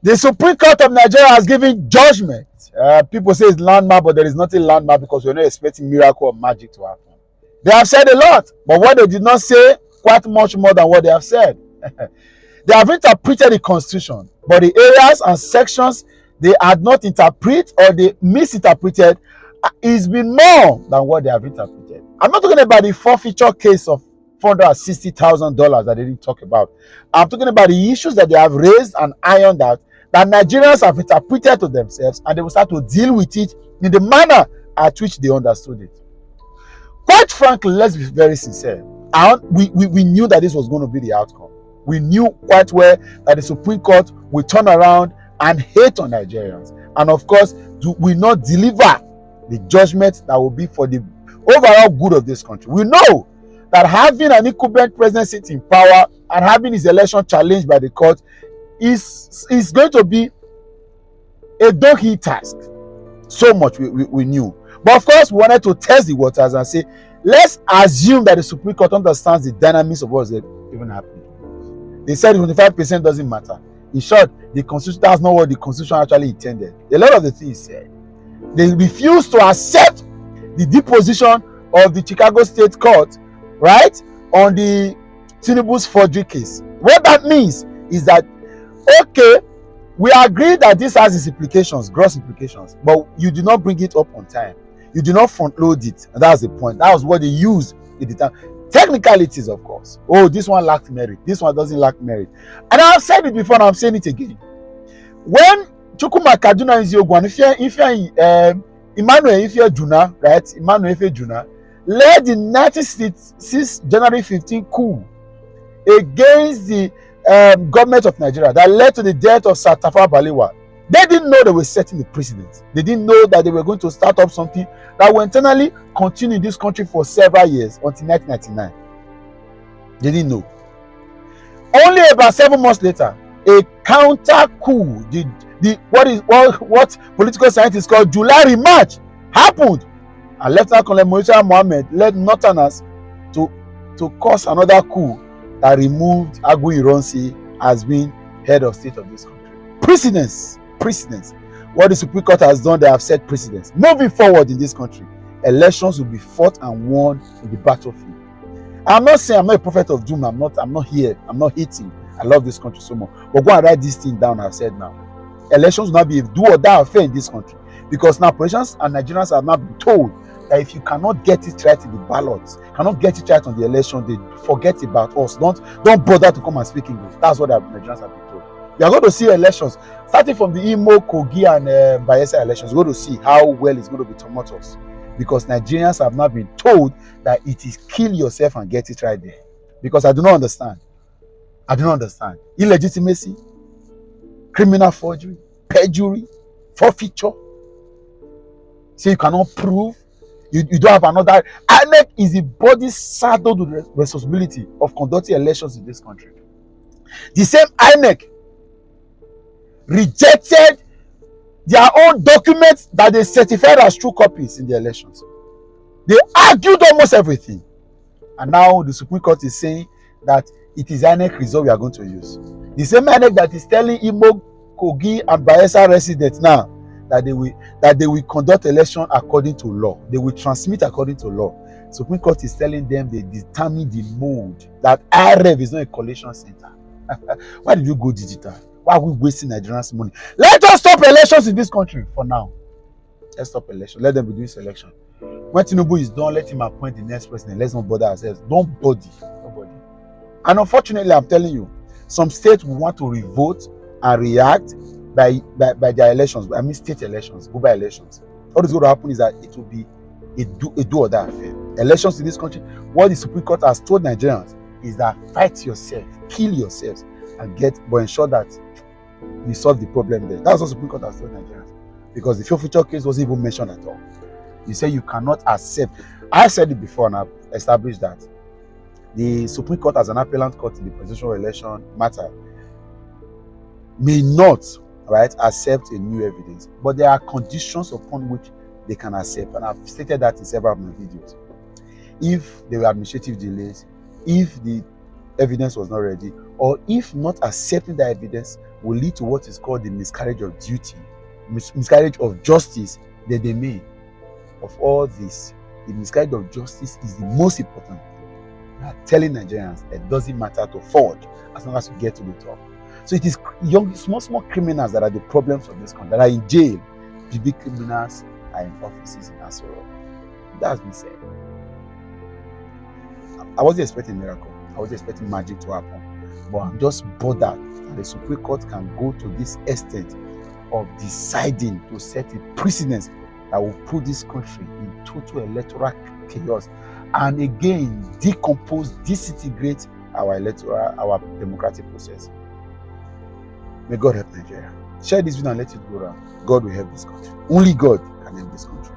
The Supreme Court of Nigeria has given judgment. People say it's landmark, but there is nothing landmark because we're not expecting miracle or magic to happen. They have said a lot, but what they did not say quite much more than what they have said. They have interpreted the Constitution, but the areas and sections they had not interpreted or they misinterpreted is been more than what they have interpreted. I'm not talking about the forfeiture case of $460,000 that they didn't talk about. I'm talking about the issues that they have raised and ironed out that Nigerians have interpreted to themselves, and they will start to deal with it in the manner at which they understood it. Quite frankly, let's be very sincere. We knew that this was going to be the outcome. We knew quite well that the Supreme Court will turn around and hate on Nigerians. And of course, will not deliver the judgment that will be for the overall good of this country. We know that having an incumbent president sit in power and having his election challenged by the court is going to be a downhill task. So much we knew. But of course, we wanted to test the waters and say, let's assume that the Supreme Court understands the dynamics of what's even happening. They said 25% doesn't matter. In short, the Constitution, that's not what the Constitution actually intended. A lot of the things said. They refused to accept the deposition of the Chicago State Court, right, on the Tinubu's forgery case. What that means is that, okay, we agree that this has its implications, gross implications, but you do not bring it up on time. You do not front load it. And that's the point. That was what they used at the time. Technicalities, of course. Oh, this one lacked merit. This one doesn't lack merit. And I've said it before and I'm saying it again. When Chukuma Kaduna is your one, if you're Emmanuel, if you're Juna, right? Emmanuel, if you're Juna, led the 1966 January 15 coup against the government of Nigeria that led to the death of Sir Tafawa Balewa. They didn't know they were setting the precedent. They didn't know that they were going to start up something that will internally continue in this country for several years until 1999. They didn't know. Only about 7 months later, a counter coup, what political scientists call July rematch, happened, and Lieutenant Colonel Murtala Mohammed led Northerners to cause another coup that removed Agu Ironsi as being head of state of this country. Precedence. What the Supreme Court has done, they have set precedence. Moving forward in this country, elections will be fought and won in the battlefield. I'm not saying I'm not a prophet of doom. I'm not here. I'm not hating. I love this country so much. But go and write this thing down. I've said now. Elections will not be a do or die affair in this country, because now politicians and Nigerians have now been told that if you cannot get it right in the ballots, cannot get it right on the election, they forget about us. Don't bother to come and speak English. That's what the Nigerians have been told. You are going to see elections starting from the Imo, Kogi, and Bayelsa elections. You're going to see how well it's going to be tumultuous, because Nigerians have not been told that it is kill yourself and get it right there. Because I do not understand. Illegitimacy, criminal forgery, perjury, forfeiture. So you cannot prove. You don't have another. INEC is the body saddled with the responsibility of conducting elections in this country. The same INEC rejected their own documents that they certified as true copies in the elections. They argued almost everything. And now the Supreme Court is saying that it is INEC result we are going to use. The same INEC that is telling Imo, Kogi, and Bayelsa residents now that they will conduct election according to law. They will transmit according to law. Supreme Court is telling them they determine the mode, that IREV is not a collation center. Why did you go digital? Why are we wasting Nigerians' money? Let us stop elections in this country for now. Let's stop elections. Let them be doing selection. When Tinubu is done, let him appoint the next president. Let's not bother ourselves. Nobody. And unfortunately, I'm telling you, some states will want to revote and react by their elections. I mean, state elections, go by elections. What is going to happen is that it will be a do or die affair. Elections in this country, what the Supreme Court has told Nigerians is that fight yourself, kill yourselves, but ensure that you solve the problem there. That's what the Supreme Court has told Nigerians. Because the forfeiture case wasn't even mentioned at all. You say you cannot accept. I said it before and I've established that the Supreme Court, as an appellant court in the presidential election matter, may not, right, accept a new evidence, but there are conditions upon which they can accept, and I've stated that in several of my videos. If there were administrative delays, if the evidence was not ready, or if not accepting that evidence will lead to what is called the miscarriage of duty, miscarriage of justice, then they may. Of all this, the miscarriage of justice is the most important thing. We are telling Nigerians that it doesn't matter to forge as long as you get to the top. So it is young, small criminals that are the problems of this country, that are in jail. The big criminals are in offices in Asoro. That's been said. I wasn't expecting a miracle. I wasn't expecting magic to happen. But I'm just bothered that the Supreme Court can go to this extent of deciding to set a precedent that will put this country in total electoral chaos, and again decompose, disintegrate our democratic process. May God help Nigeria. Share this video and let it go around. God will help this country. Only God can help this country.